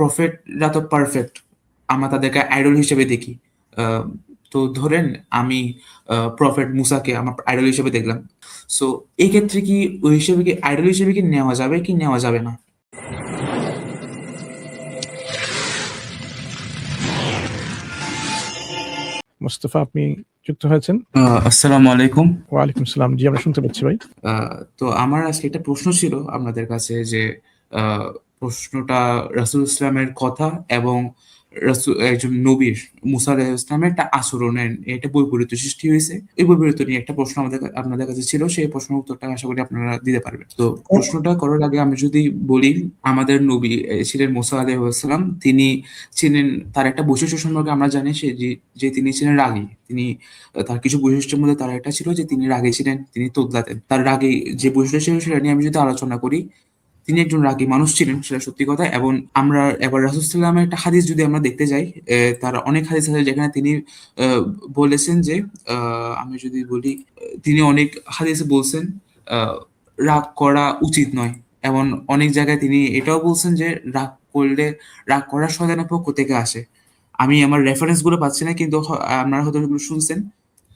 প্রফেটরা তো পারফেক্ট, আমরা তাদেরকে আইডল হিসেবে দেখি। আহ, তো ধরেন আমি প্রফেট মুসাকে আমার আইডল হিসেবে দেখলাম। সো এই ক্ষেত্রে কি ওই হিসেবে কি আইডল হিসেবে কি নেওয়া যাবে কি নেওয়া যাবে না? মোস্তফা, আপনি যুক্ত হয়েছেন। আসসালামু আলাইকুম। ওয়ালাইকুম সালাম। জি, আমরা শুনতে পাচ্ছি ভাই। তো আমার আজকে একটা প্রশ্ন ছিল আপনাদের কাছে, যে প্রশ্নটা রাসূল ইসলামের কথা এবং একজন নবীর মুসা আলাইহিস ইসলামের একটা আচরণের একটা বৈপরীত্য সৃষ্টি হয়েছে। এই বৈপরীত্য নিয়ে একটা প্রশ্ন আপনাদের কাছে ছিল, সেই প্রশ্নের উত্তরটা আশা করি আপনারা দিতে পারবেন। তো প্রশ্নটা করার আগে আমি যদি বলি, আমাদের নবী ছিলেন মুসা আলাইহিস সালাম। তিনি ছিলেন, তার একটা বৈশিষ্ট্য সম্পর্কে আমরা জানি যে তিনি ছিলেন রাগী। তিনি তার কিছু বৈশিষ্ট্যের মধ্যে তার একটা ছিল যে তিনি রাগী ছিলেন, তিনি তোতলাতেন। তার রাগী যে বৈশিষ্ট্য ছিল সেটা নিয়ে আমি যদি আলোচনা করি, তিনি একজন রাগী মানুষ ছিলেন, সেটা সত্যি কথা। এবং আমরা এবার রাসূল সাল্লাল্লাহু একটা হাদিস যদি আমরা দেখতে যাই, তার অনেক হাদিস আছে যেখানে তিনি বলেছেন যে, আমি যদি বলি, তিনি অনেক হাদিসে বলছেন রাগ করা উচিত নয়। এবং অনেক জায়গায় তিনি এটাও বলছেন যে রাগ করার শয়তানের পক্ষ থেকে আসে। আমি আমার রেফারেন্স গুলো পাচ্ছি না, কিন্তু আপনারা হয়তো এগুলো শুনছেন।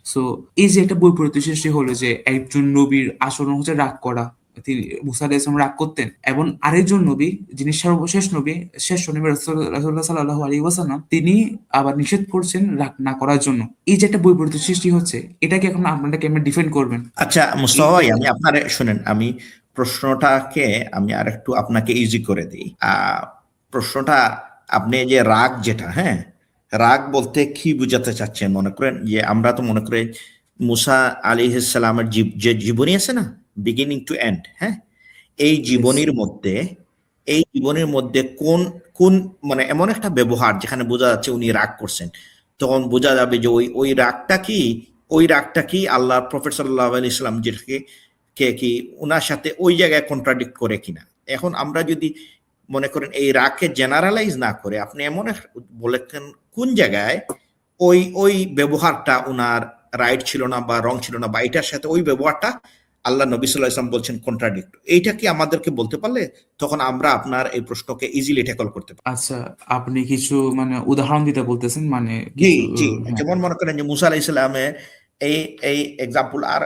সো এই যে একটা বৈপরীত্য সৃষ্টি হলো যে একজন নবীর আচরণ হচ্ছে রাগ করা, তিনি মুসা আলাইহিস সালাম রাগ করতেন, এবং আরেকজন নবী যিনি সর্বশেষ নবী, শেষ নবী রাসূলুল্লাহ সাল্লাল্লাহু আলাইহি ওয়াসাল্লাম, তিনি আবার নিষেধ করছেন রাগ না করার জন্য। এই যে একটা বৈপরীত্য সৃষ্টি হচ্ছে, এটাকে এখন আপনারা কেমন ডিফেন্ড করবেন? আচ্ছা মুস্তাফা ভাই, আমি আপনার শুনেন, আমি প্রশ্নটাকে আমি আরেকটু আপনাকে ইজি করে দিই। প্রশ্নটা, আপনি যে রাগ, যেটা, হ্যাঁ, রাগ বলতে কি বুঝাতে চাচ্ছেন? মনে করেন যে আমরা তো মনে করি মুসা আলাইহিস সালামের যে জীবনী আছে না, বিগিনিং টু এন্ড, হ্যাঁ, এই জীবনীর মধ্যে কোন কোন মানে এমন একটা ব্যবহার যেখানে বোঝা যাচ্ছে উনি রাগ করছেন, তখন বোঝা যাবে যে ওই রাগটা কি আল্লাহর প্রফেট সাল্লাল্লাহু আলাইহি ওয়াসাল্লাম যেটাকে কি ওনার সাথে ওই জায়গায় কন্ট্রাডিক্ট করে কিনা। এখন আমরা যদি মনে করেন এই রাগকে জেনারেলাইজ না করে আপনি এমন বলেছেন কোন জায়গায় ওই ব্যবহারটা ওনার রাইট ছিল না বা রং ছিল না, বা এটার সাথে ওই ব্যবহারটা আল্লাহ নবী সাল্লাল্লাহু আলাইহি ওয়াসাল্লাম বলছেন কন্ট্রাডিক্ট, এইটা কি আমাদেরকে বলতে পারলে তখন আমরা আপনার এই প্রশ্নকে ইজিলি ট্যাকল করতে পারি। আচ্ছা, আপনি কিছু মানে উদাহরণ দিতে বলতেছেন, মানে জি কিছু? জি, হ্যাঁ। যেমন মনে করেন যে মুসা আলাইহিস সালামের এই এই এক্সাম্পল, আর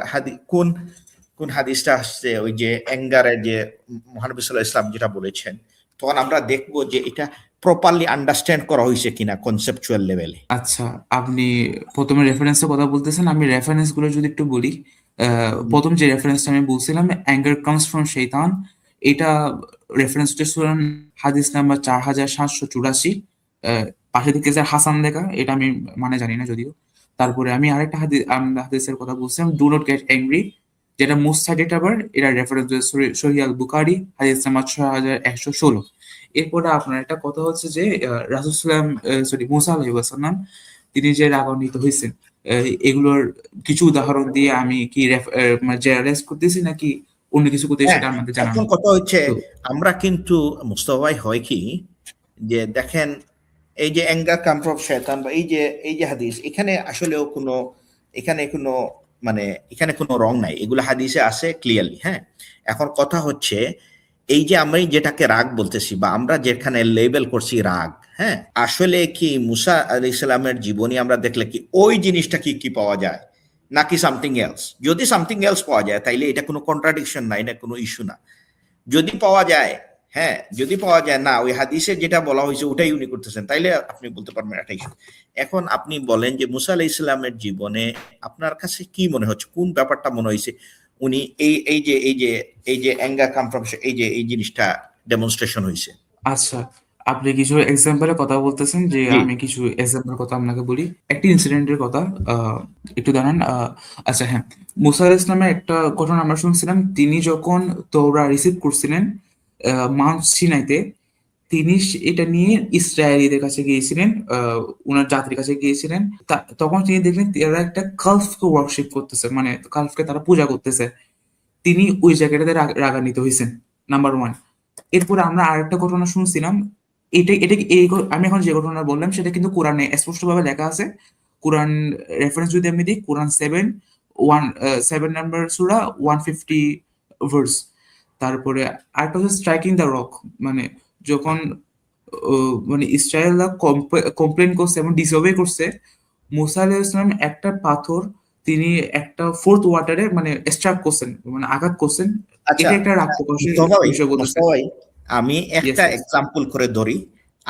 কোন হাদিসটা আসছে ওই যে অ্যাঙ্গারের যে মহানবী সাল্লাল্লাহু আলাইহি ওয়াসাল্লাম যেটা বলেছেন, তখন আমরা দেখবো যে এটা প্রপারলি আন্ডারস্ট্যান্ড করা হয়েছে কিনা কনসেপচুয়াল লেভেলে। আচ্ছা, আপনি প্রথমে রেফারেন্সের কথা বলতেছেন, আমি রেফারেন্স গুলো যদি একটু বলি। প্রথম যে রেফারেন্সটা আমি বলছিলাম, অ্যাঙ্গার কামস ফ্রম শৈতান, এটা রেফারেন্স হচ্ছে সূরা হাদিস নাম্বার 4784। পাশে দিকে যে হাসান লেখা, এটা আমি মানে জানি না যদিও। তারপরে আমি আরেকটা হাদিসের কথা বলছিলাম, ডু নট গেট অ্যাংরি, যেটা মোস্ট সাইটেড আবার, এটা রেফারেন্স সহিহ আল বুখারী হাদিস নাম্বার 6116। এরপরে আপনার একটা কথা হচ্ছে যে রাসূল মুসা আলাইহিস সালাম তিনি যে রাগান্বিত হয়েছেন, এগুলোর কিছু উদাহরণ দিয়ে আমি কি মানে জেনারেলাইজ করতেছি নাকি অন্য কিছু করতে, হ্যাঁ, সেটা আমাদের জানানো। এখন কথা হচ্ছে তো আমরা কিন্তু মুস্তাফা ভাই, হয় কি যে দেখেন এই যে অ্যাঙ্গার কাম ফ্রম শয়তান বা এই যে হাদিস, এখানে কোনো মানে এখানে কোনো রং নাই, এগুলো হাদিসে আছে ক্লিয়ারলি। হ্যাঁ, এখন কথা হচ্ছে এই যে আমরা যেটাকে রাগ বলতেছি বা আমরা যেখানে লেবেল করছি রাগ, হ্যাঁ, আসলে কি মুসা আলাইহিস সালামের জীবনী আমরা দেখলে কি ওই জিনিসটা কি পাওয়া যায় নাকি সামথিং এলস? যদি সামথিং এলস পাওয়া যায় তাইলে এটা কোনো কন্ট্রাডিকশন না, এটা কোনো ইস্যু না। যদি পাওয়া যায়, হ্যাঁ, যদি পাওয়া যায় না ওই হাদিসে যেটা বলা হয়েছে ওটাই উনি করতেছেন, তাইলে আপনি বলতে পারবেন এটা ইস্যু। এখন আপনি বলেন যে মুসা আলাইহিস সালামের জীবনে আপনার কাছে কি মনে হচ্ছে, কোন ব্যাপারটা মনে হয়েছে উনি এই যে অ্যাঙ্গার কাম ফ্রম, এই জিনিসটা ডেমনস্ট্রেশন হয়েছে? আচ্ছা, আপনি কিছু এক্সাম্পলের কথা বলতেছেন, যে জি আমি কিছু এক্সাম্পলের কথা আপনাকে বলি, একটা ইনসিডেন্টের কথা। একটু দাঁড়ান। আচ্ছা, হ্যাঁ, মুসা আলাইহিস ইসলামের একটা ঘটনা আমরা শুনছিলাম। তিনি যখন তওরা রিসিভ করছিলেন মাউন্ট সিনাইতে, তিনি এটা নিয়ে ইসরায়েলীদের কাছে গিয়েছিলেন, ওনার জাতির কাছে গিয়েছিলেন। তখন তিনি দেখলেন তারা একটা কালফকে ওয়ার্শিপ করতেছে, মানে কালফকে তারা পূজা করতেছে। তিনি ওই জায়গাটাতে রাগান্বিত হয়েছেন, নাম্বার ওয়ান। এরপরে আমরা আরেকটা ঘটনা শুনছিলাম। এটা এটা কি- এই ঘ- আমি এখন যে ঘটনা বললাম সেটা কিন্তু কোরআনে স্পষ্টভাবে লেখা আছে। কোরআন রেফারেন্স যদি আমি দিই, কোরআন 7 নাম্বার সূরা 150 ভার্স। তারপরে আরেকটা হচ্ছে স্ট্রাইকিং দ্য রক, মানে যখন মানে ইসরায়েলরা কমপ্লেন করছে এবং ডিসঅবে করছে, মুসা আলাইহিস সালাম একটা পাথর তিনি একটা ফোর্থ ওয়াটারে মানে স্ট্রাক করছেন, মানে আঘাত করছেন। আচ্ছা, এটা একটা রাগ প্রকাশের বিষয় বলতেছে। মুস্তফা ভাই, আমি ইয়েস একটা ইয়েস, এক্সাম্পল করে ধরি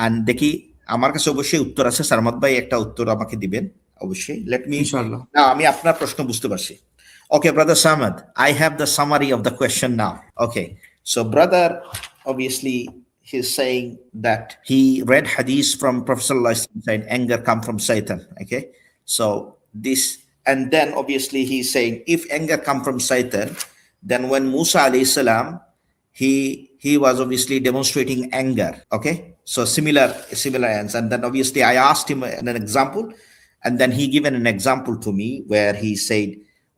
আর দেখি, আমার কাছে অবশ্যই উত্তর আছে, সারমত ভাই একটা উত্তর আমাকে দিবেন অবশ্যই। লেট মি, ইনশাআল্লাহ। না আমি আপনার প্রশ্ন বুঝতে পারছি। Okay, brother Samad, I have the summary of the question now. Okay, so brother, obviously he's saying that he read hadith from Prophet sallallahu alaihi wasallam saying anger come from Satan. Okay, so this, and then obviously he's saying if anger come from Satan, then when Musa alayhi salam, he was obviously demonstrating anger. Okay, so similar answer. And then obviously I asked him an example, and then he given an example to me where he said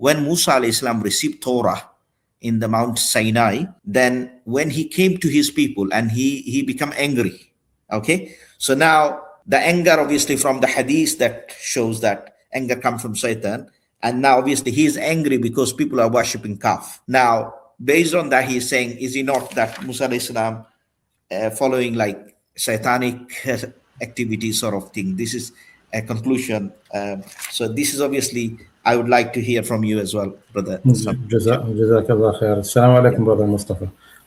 when Musa alayhi salam received Torah in the Mount Sinai, then when he came to his people and he became angry. Okay, so now the anger obviously from the hadith that shows that anger comes from Satan, and now obviously he is angry because people are worshipping calf. Now based on that he is saying, is he not that Musa alayhi salam following like satanic activity sort of thing? This is a conclusion. So this is obviously I would like to hear from you as well, brother. Jazakallah khair. Assalamu alaikum, brother Mustafa.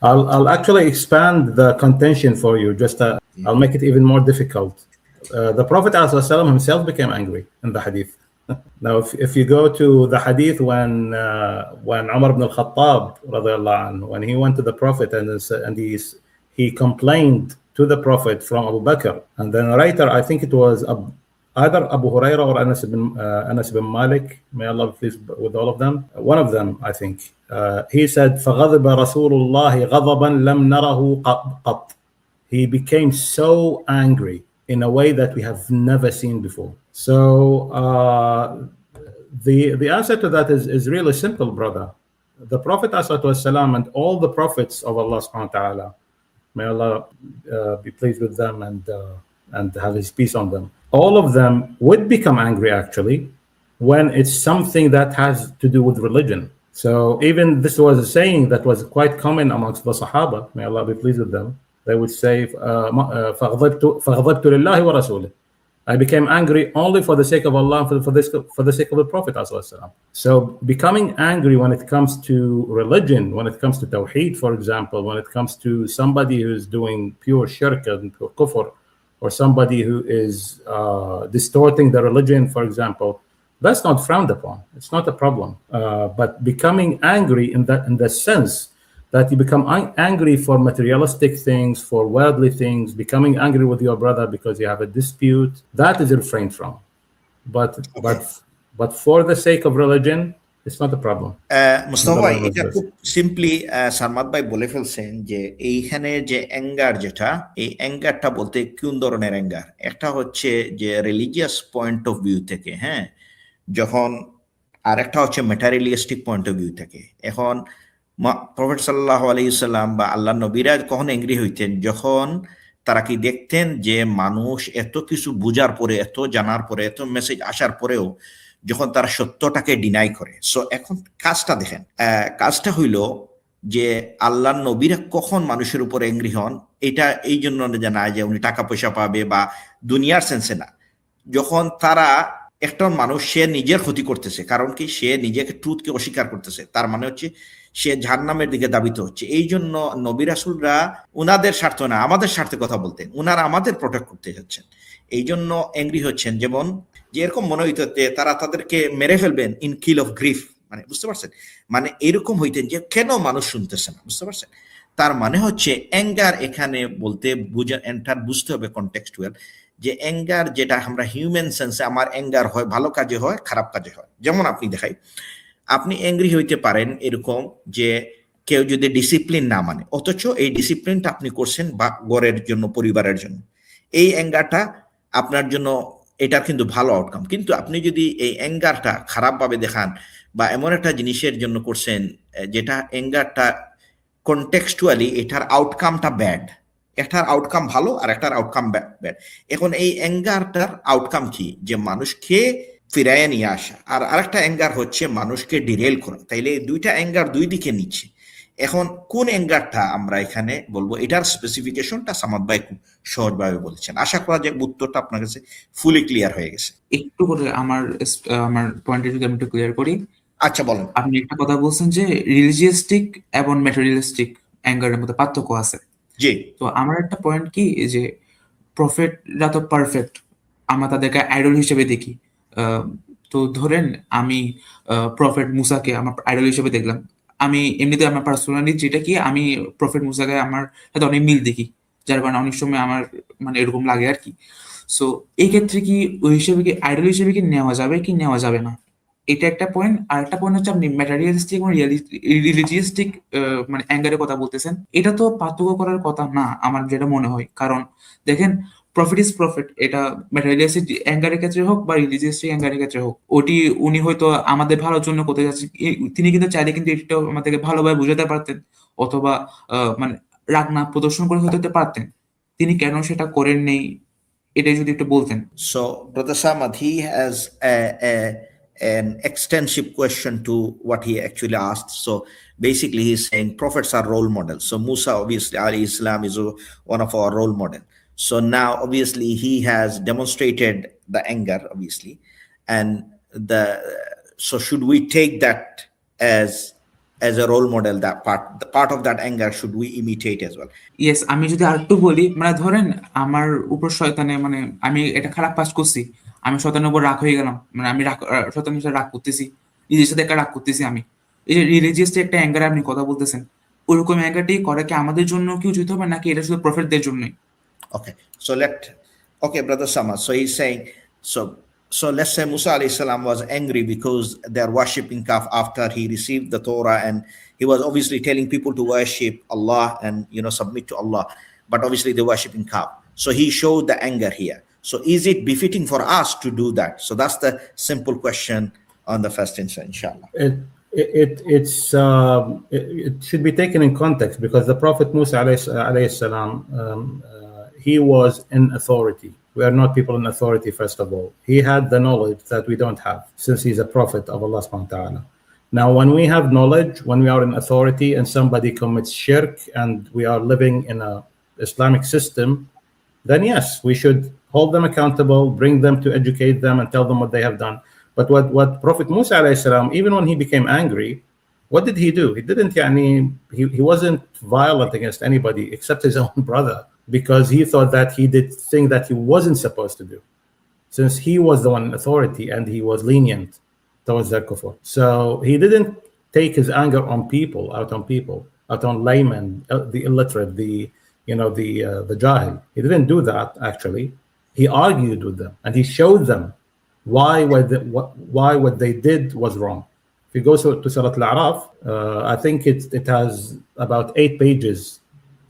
I'll actually expand the contention for you. I'll make it even more difficult. The Prophet ﷺ himself became angry in the hadith. Now, if you go to the hadith when Umar ibn al-Khattab, radiallahu anhu, when he went to the Prophet and he complained to the Prophet from Abu Bakr, and the narrator, I think it was either Abu Huraira or Anas bin Malik, may Allah be pleased with all of them. One of them, I think. He said, فَغَضِبَ رَسُولُ اللَّهِ غَضَبًا لَمْ نَرَهُ قَطْ. He became so angry in a way that we have never seen before. So the answer to that is really simple, brother. The Prophet ﷺ and all the prophets of Allah subhanahu wa ta'ala, may Allah be pleased with them and have his peace on them. All of them would become angry actually when it's something that has to do with religion. So even this was a saying that was quite common amongst the Sahaba, may Allah be pleased with them. They would say, فَغَضَبْتُ لِلَّهِ وَرَسُولِهِ. I became angry only for the sake of Allah, for the sake of the Prophet. So becoming angry when it comes to religion, when it comes to Tawheed, for example, when it comes to somebody who's doing pure shirk and pure kufr, or somebody who is distorting the religion, for example, that's not frowned upon. It's not a problem. But becoming angry in the sense that you become angry for materialistic things, for worldly things, becoming angry with your brother because you have a dispute, that is refrained from. But for the sake of religion, it's not a problem. Mustafa ভাই, এটা খুব simply সারমাদ ভাই বলে ফেলছেন যে এইখানে যে anger, যেটা এই অ্যাঙ্গারটা বলতে কোন ধরনের অ্যাঙ্গার, একটা হচ্ছে যে রিলিজিয়াস পয়েন্ট অফ ভিউ থেকে, হ্যাঁ, যখন আর একটা হচ্ছে ম্যাটেরিয়ালিস্টিক পয়েন্ট অফ ভিউ থেকে। এখন প্রফেট সাল্লাল্লাহু আলাইহি সাল্লাম বা আল্লাহ নবীরা কখন অ্যাংরি হইতেন, যখন তারা কি দেখতেন যে মানুষ এত কিছু বুঝার পরে, এত জানার পরে, এত মেসেজ আসার পরেও যখন তারা সত্যটাকে ডিনাই করে। সো এখন কাজটা দেখেন, কাজটা হইল যে আল্লাহ নবীরা কখন মানুষের উপর অ্যাংরি হন, এটা এই জন্য জানা যে উনি টাকা পয়সা পাবে বা দুনিয়ার সেন্সে না। যখন তারা একটা মানুষ সে নিজের ক্ষতি করতেছে, কারণ কি সে নিজেকে ট্রুথকে অস্বীকার করতেছে, তার মানে হচ্ছে সে জাহান্নামের দিকে ধাবিত হচ্ছে। এই জন্য নবী রাসূলরা উনাদের স্বার্থ না, আমাদের স্বার্থে কথা বলতেন, উনারা আমাদের প্রোটেক্ট করতে যাচ্ছেন, এই জন্য অ্যাংরি হচ্ছেন। যেমন যে এরকম মনে হইতো যে তারা তাদেরকে মেরে ফেলবেন ইন কিল অফ গ্রিফ, মানে বুঝতে পারছেন, মানে এরকম হইতেন যে কেন মানুষ শুনতেছে না, বুঝতে পারছেন। তার মানে হচ্ছে অ্যাঙ্গার এখানে বলতে বুঝতে হবে কনটেক্সচুয়াল, যে অ্যাঙ্গার যেটা আমরা হিউম্যান সেন্সে আমার অ্যাঙ্গার হয়, ভালো কাজে হয়, খারাপ কাজে হয়। যেমন আপনি দেখাই, আপনি অ্যাংরি হইতে পারেন এরকম যে কেউ যদি ডিসিপ্লিন না মানে, অথচ এই ডিসিপ্লিনটা আপনি করছেন বা ঘরের জন্য, পরিবারের জন্য, এই অ্যাঙ্গারটা আপনার জন্য এটার কিন্তু ভালো আউটকাম। কিন্তু আপনি যদি এই অ্যাঙ্গারটা খারাপভাবে দেখান বা এমন একটা জিনিসের জন্য করছেন যেটা অ্যাঙ্গারটা কনটেক্সচুয়ালি এটার আউটকামটা ব্যাড, একটার আউটকাম ভালো আর একটার আউটকাম ব্যাড। এখন এই অ্যাঙ্গারটার আউটকাম কি, যে মানুষকে ফিরাইয়া নিয়ে আসা, আর আরেকটা অ্যাঙ্গার হচ্ছে মানুষকে ডিরেল করা। তাইলে দুইটা অ্যাঙ্গার দুই দিকে নিচ্ছে। এখন কোন অ্যাঙ্গারটা আমরা এখানে বলবো, এটার স্পেসিফিকেশনটা সামাদ ভাই খুব সহজভাবে বলেছেন। আশা করা যায় উত্তরটা আপনার কাছে ফুলি ক্লিয়ার হয়ে গেছে। একটু করে আমার পয়েন্টে যদি আমি একটু ক্লিয়ার করি। আচ্ছা বলেন। আপনি একটা কথা বলছেন যে রিলিজিয়াস্টিক এবং ম্যাটেরিয়ালিস্টিক অ্যাঙ্গারের মধ্যে পার্থক্য আছে। জি তো আমার একটা পয়েন্ট কি যে প্রফেটরা তো পারফেক্ট, আমরা তাদেরকে আইডল হিসেবে দেখি। তো ধরেন আমি প্রফেট মুসাকে আমার আইডল হিসেবে দেখলাম। আমি এমনিতে আমার পার্সোনালি যেটা কি আমি প্রফেট মুসাকে আমার সাথে অনেক মিল দেখি, যার কারণে অনেক সময় আমার মানে এরকম লাগে আর কি। সো এই ক্ষেত্রে কি ওই হিসেবে কি আইডল হিসেবে কি নেওয়া যাবে কি নেওয়া যাবে না, এটা একটা পয়েন্ট। আর একটা পয়েন্ট হচ্ছে আপনি ম্যাটেরিয়ালিস্টিক এবং রিলিজিয়াস্টিক মানে অ্যাঙ্গারের কথা বলতেছেন, এটা তো পার্থক্য করার কথা না আমার যেটা মনে হয়। কারণ দেখেন, প্রফিট ইজ প্রফিট, এটা ম্যাটেরিয়ালিস্টিক অ্যাঙ্গারের ক্ষেত্রে হোক বা রিলিজিয়াস্টিক অ্যাঙ্গারের ক্ষেত্রে হোক, উনি হয়তো আমাদের ভালোর জন্য করতে যাচ্ছেন। তিনি কিন্তু চাইলে কিন্তু এটা আমাদেরকে ভালোভাবে বুঝাতে পারতেন, অথবা মানে রাগ না প্রদর্শন করে হতে পারতেন। তিনি কেন সেটা করেন নেই, এটাই যদি একটু বলতেন। So, Brother Samad, he has an extensive question to what he actually asked. So, basically, he's saying prophets are role models. So, Musa, obviously, alayhi Islam is one of our role model. So now, obviously, he has demonstrated the anger, obviously, and so should we take that as a role model? That the part of that anger should we imitate as well? Yes, আমি যদি আরেকটু বলি, মানে ধরেন আমার উপর শয়তানে মানে আমি এটা খারাপ কাজ করছি, আমি শয়তানের উপর রাগ হয়ে গেলাম, মানে আমি শয়তানের সাথে রাগ করতেছি, নিজের সাথে একটা রাগ করতেছি আমি। এই যে রিলিজিয়াস একটা অ্যাঙ্গার আপনি কথা বলতেছেন, ওরকম অ্যাঙ্গারটি করে কি আমাদের জন্য কি উচিত হবে, নাকি এটা শুধু প্রফেটদের জন্যই? Okay, so okay, Brother Samad. So he's saying, so let's say Musa alayhi salam was angry because they're worshipping calf after he received the Torah, and he was obviously telling people to worship Allah and submit to Allah, but obviously they're worshipping calf. So he showed the anger here. So is it befitting for us to do that? So that's the simple question on the first instance, inshallah. It should be taken in context, because the Prophet Musa alayhi salam, he was in authority. We are not people in authority, first of all. He had the knowledge that we don't have, since he's a prophet of Allah subhanahu wa ta'ala. Now, when we have knowledge, when we are in authority and somebody commits shirk and we are living in an Islamic system, then yes, we should hold them accountable, bring them to educate them and tell them what they have done. But what Prophet Musa alayhi salam, even when he became angry, what did he do? He didn't, he wasn't violent against anybody except his own brother, because he thought that he did things that he wasn't supposed to do, since he was the one in authority and he was lenient towards their kufr. So he didn't take his anger out on laymen, the illiterate, the jahil. He didn't do that, actually. He argued with them and he showed them why what they did was wrong. If you go to Surah Al-A'raf, I think it has about 8 pages,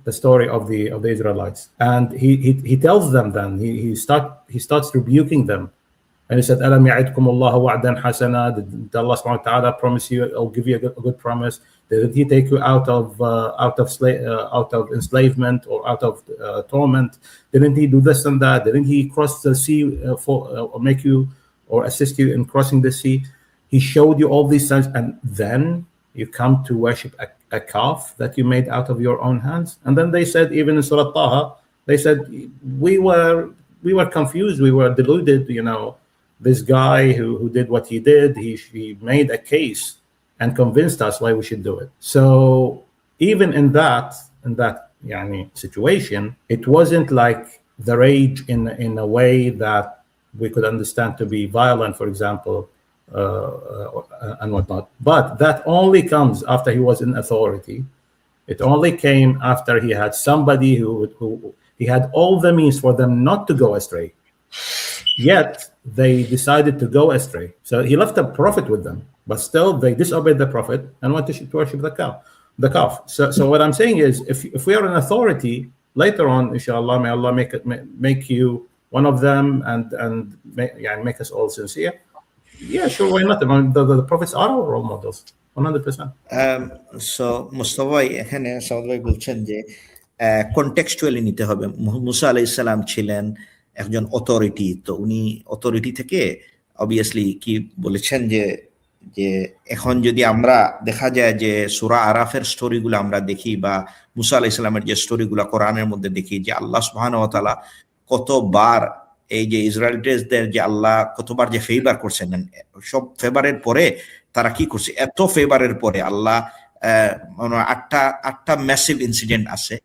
the story of the Israelites, and he tells them. Then he starts rebuking them, and he said, "Alam ya'idkum Allahu wa'dan hasana? Did Allah subhanahu wa ta'ala promise you? I'll give you a good promise. Did He take you out of enslavement or out of torment? Didn't He do this and that? Didn't He cross the sea or make you or assist you in crossing the sea? He showed you all these things, and then you come to worship a calf that you made out of your own hands." And then they said, even in Surah Taha, they said, we were confused, we were deluded. This guy who did what he did, he made a case and convinced us why we should do it. So even in that situation, it wasn't like the rage in a way that we could understand to be violent, for example, and whatnot. But that only comes after he was in authority. It only came after he had somebody who he had all the means for them not to go astray. Yet they decided to go astray. So he left the prophet with them, but still they disobeyed the prophet and went to worship the calf. So what I'm saying is, if we are in authority later on, inshallah, may Allah make you one of them and make us all sincere. Yeah, sure, why not? The prophets are our role models, 100%. So Mustafa এখানে সাউদ ভাই বলছেন যে কনটেক্সচুয়ালি নিতে হবে। মুসা আলাইহিস সালাম ছিলেন একজন অথরিটি, তো উনি অথরিটি থেকে অবভিয়াসলি কি বলেছেন যে যে এখন যদি আমরা দেখা যায় যে সূরা আরাফের স্টোরিগুলো আমরা দেখি বা মুসা আলাইহিস সালামের যে স্টোরিগুলো কোরআনের মধ্যে দেখি যে আল্লাহ সুবহানাহু ওয়া তাআলা কতবার এই যে ইসরায়েলিদের যে আল্লাহ কতবার যে ফেভার করছেন, সব ফেভারের পরে তারা কি করছে, এত ফেভারের পরে আল্লাহ আটটা ম্যাসিভ ইনসিডেন্ট আছে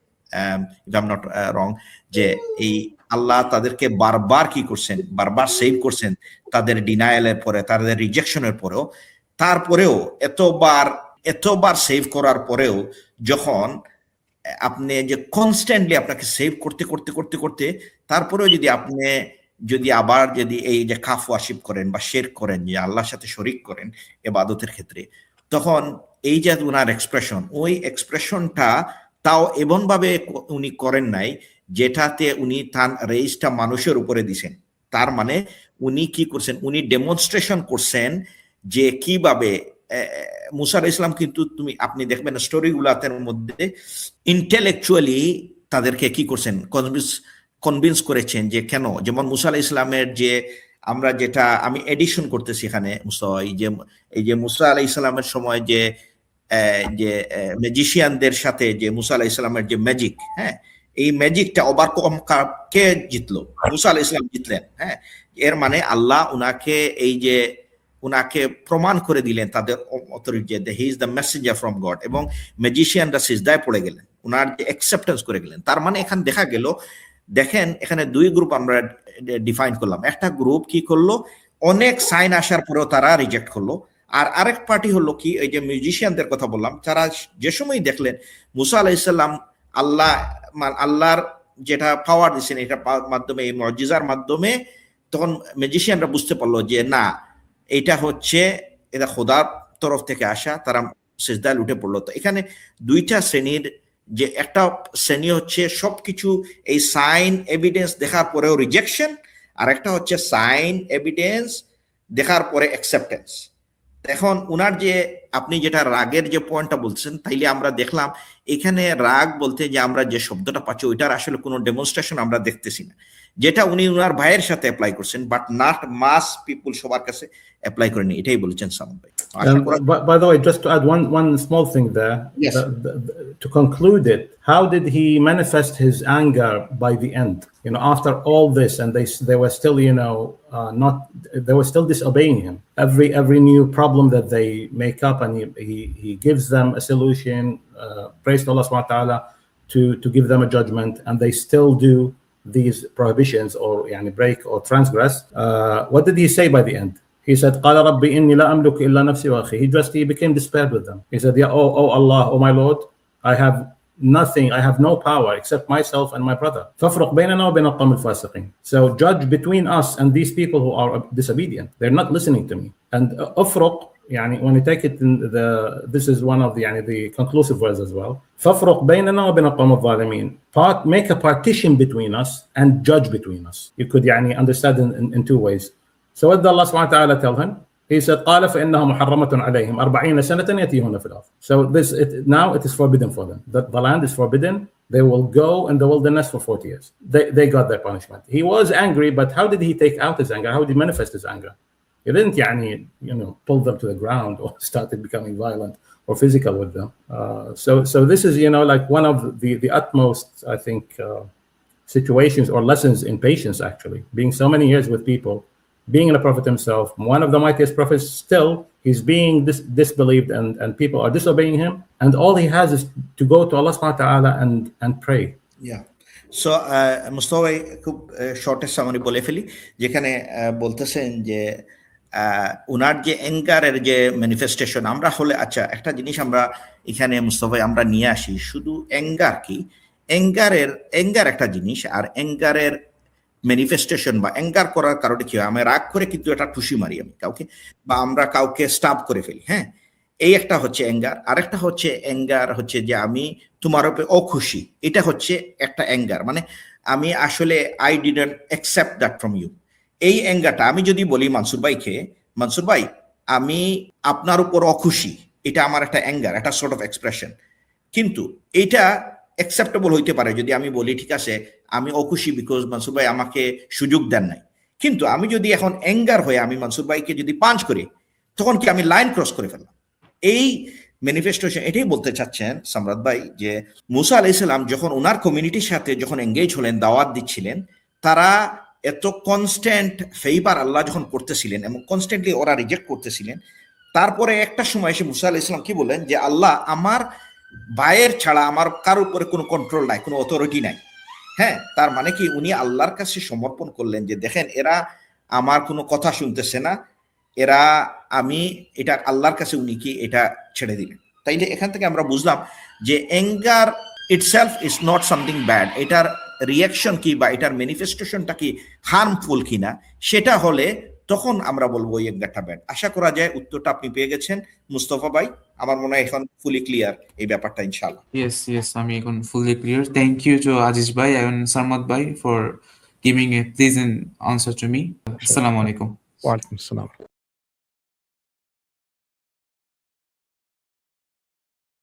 if I am not wrong, যে এই আল্লাহ তাদেরকে বারবার কি করছেন, বারবার সেভ করছেন তাদের ডিনায়ালের পরে, তাদের রিজেকশনের পরেও। তারপরেও এতবার সেভ করার পরেও যখন আপনি যে কনস্ট্যান্টলি আপনাকে সেভ করতে করতে করতে করতে তারপরেও যদি আবার এই যে কাফ ওয়ার্শিপ করেন বা শিরক করেন, যে আল্লাহর সাথে শরীক করেন ইবাদতের ক্ষেত্রে, তখন এই যে উনার এক্সপ্রেশন, ওই এক্সপ্রেশনটা তাও এমন ভাবে উনি করেন নাই যেটাতে উনি তার রেইজটা মানুষের উপরে দিছেন। তার মানে উনি কি করছেন, উনি ডেমনস্ট্রেশন করছেন যে কিভাবে মুসা আলাইহিস সালাম, কিন্তু আপনি দেখবেন স্টোরিগুলোতে মধ্যে ইন্টেলেকচুয়ালি তাদেরকে কি করছেন, কনভিন্স করেছেন যে কেন, যেমন মুসা আলাইহিস সালামের যে আমরা যেটা আমি এডিশন করতেছি এখানে এই যে মুসা আলাইহিস সালামের সময় যে ম্যাজিশিয়ানদের সাথে যে মুসা আলাইহিস সালামের যে ম্যাজিক, হ্যাঁ, এই ম্যাজিকটা ওভারকম কে জিতলো? মুসা আলাইহিস সালাম জিতলেন। হ্যাঁ, এর মানে আল্লাহ উনাকে প্রমাণ করে দিলেন তাদের অথরিটি যে he is the Messenger from god, এবং ম্যাজিশিয়ানরা সিজদায় পড়ে গেলেন, উনার যে অ্যাকসেপ্টেন্স করে গেলেন। তার মানে এখানে দেখা গেল, দেখেন এখানে দুই গ্রুপ আমরা ডিফাইন করলাম। একটা গ্রুপ কি করলো, অনেক সাইন আসার পরেও তারা রিজেক্ট করলো, আর আরেক পার্টি হলো কি, এই যে মিউজিশিয়ানদের কথা বললাম, তারা যে সময় দেখলেন মুসা আলাইহিস সালাম আল্লাহর যেটা পাওয়ার দিচ্ছেন এটার মাধ্যমে, এই মুজিজার মাধ্যমে, তখন ম্যাজিশিয়ানরা বুঝতে পারলো যে না, এটা খোদার তরফ থেকে আসা, তারা সিজদায় উঠে পড়লো। তো এখানে দুইটা শ্রেণীর, যে একটা শ্রেণী হচ্ছে সবকিছু এই সাইন এভিডেন্স দেখার পরেও রিজেকশন, আর একটা হচ্ছে সাইন এভিডেন্স দেখার পরে অ্যাকসেপ্টেন্স। এখন উনার যে আপনি যেটা রাগের যে পয়েন্টটা বলছেন, তাইলে আমরা দেখলাম এখানে রাগ বলতে যে আমরা যে শব্দটা পাচ্ছি ওইটার আসলে কোনো ডেমনস্ট্রেশন আমরা দেখতেছি না, যেটা উনি উনার ভাইয়ের সাথে অ্যাপ্লাই করছেন, বাট নট মাস পিপল সবার কাছে অ্যাপ্লাই করেনি, এটাই বলেছেন সালাম ভাই। By the way, just to add one small thing there, Yes. To conclude it, how did he manifest his anger by the end? After all this, and they were still, they were still disobeying him. Every new problem that they make up, and he gives them a solution, praise to Allah subhanahu wa ta'ala to give them a judgment, and they still do these prohibitions or break or transgress. What did he say by the end? He said, قال ربي إني لا أملك إلا نفسي وأخي. He became despaired with them. He said, yeah, oh Allah, oh my Lord, I have nothing, I have no power except myself and my brother. فافرق بيننا وبين القوم الفاسقين. So judge between us and these people who are disobedient. They're not listening to me. And أفرق, when you take it in this is one of the conclusive words as well. فافرق بيننا وبين القوم الظالمين. Make a partition between us and judge between us. You could understand in two ways. So what did Allah subhanahu wa ta'ala tell him? He said, قال فإنها محرمة عليهم 40 سنة يتيهون في الأرض. So now it is forbidden for them. The land is forbidden. They will go in the wilderness for 40 years. They got their punishment. He was angry, but how did he take out his anger? How did he manifest his anger? He didn't pull them to the ground or started becoming violent or physical with them. So this is like one of the utmost, I think, situations or lessons in patience, actually, being so many years with people, being a prophet himself, one of the mightiest prophets, still he's being disbelieved and people are disobeying him, and all he has is to go to Allah subhanahu wa ta'ala and pray. Yeah. So Mustafa ভাই খুব shortest summary বলে ফেলি, যেখানে বলতেছেন যে উনার যে অ্যাঙ্গারের যে ম্যানিফেস্টেশন আমরা হলে, আচ্ছা একটা জিনিস আমরা এখানে মুস্তাফা ভাই আমরা নিয়ে আসি, শুধু অ্যাঙ্গার কি, অ্যাঙ্গার একটা জিনিস, আর অ্যাঙ্গারের ম্যানিফেস্টেশন বা অ্যাঙ্গার করার কারণে কি হয়, আমি রাগ করে কিন্তু এটা ঠুসি মারি আমি কাউকে, বা আমরা কাউকে স্টাব করে ফেলি, হ্যাঁ, এই একটা হচ্ছে অ্যাঙ্গার। আরেকটা হচ্ছে অ্যাঙ্গার হচ্ছে যে আমি তোমার উপরে অখুশি, এটা হচ্ছে একটা অ্যাঙ্গার, মানে আমি আসলে I didn't accept that from you. এই অ্যাঙ্গারটা আমি যদি বলি মানসুর ভাইকে, মানসুর ভাই আমি আপনার উপর অখুশি, এটা আমার একটা অ্যাঙ্গার, একটা সর্ট অফ এক্সপ্রেশন, কিন্তু এটা অ্যাকসেপ্টেবল হইতে পারে যদি আমি বলি ঠিক আছে আমি অখুশি বিকজ মানসুর ভাই আমাকে সুযোগ দেন নাই। কিন্তু আমি যদি এখন অ্যাঙ্গার হয়ে আমি মানসুর ভাইকে যদি পাঞ্চ করি, তখন কি আমি লাইন ক্রস করে ফেললাম? এই ম্যানিফেস্টেশন এটাই বলতে চাচ্ছেন সম্রাট ভাই, যে মুসা আলাইহিস সালাম যখন ওনার কমিউনিটির সাথে যখন এঙ্গেজ হলেন, দাওয়াত দিচ্ছিলেন, তারা এত কনস্ট্যান্ট ফেভার আল্লাহ যখন করতেছিলেন এবং কনস্ট্যান্টলি ওরা রিজেক্ট করতেছিলেন, তারপরে একটা সময় এসে মুসা আলাইহিস সালাম কি বললেন যে আল্লাহ, আমার ভাইয়ের ছাড়া আমার কারোর উপরে কোনো কন্ট্রোল নাই, কোনো অথরিটি নাই। হ্যাঁ, তার মানে কি উনি আল্লাহর কাছে সমর্পণ করলেন যে দেখেন এরা আমার কোনো কথা শুনতেছে না, এরা আমি এটা আল্লাহর কাছে উনি কি এটা ছেড়ে দিলেন। তাইলে এখান থেকে আমরা বুঝলাম যে anger itself is not something bad, এটার রিয়াকশন কি বা এটার ম্যানিফেস্টেশনটা কি হার্মফুল কিনা, সেটা হলে তখন আমরা বলবো এই অ্যাঙ্গারটা ব্যাড। আশা করা যায় উত্তরটা আপনি পেয়ে গেছেন মুস্তফা ভাই। আমার মনে হয় এখন ফুলি ক্লিয়ার এই ব্যাপারটা ইনশাআল্লাহ। Yes, আমি এখন fully clear. Thank you to Aziz bhai and Sarmad bhai for giving a pleasant answer to me. Assalamu alaikum. ওয়ালাইকুম আসসালাম।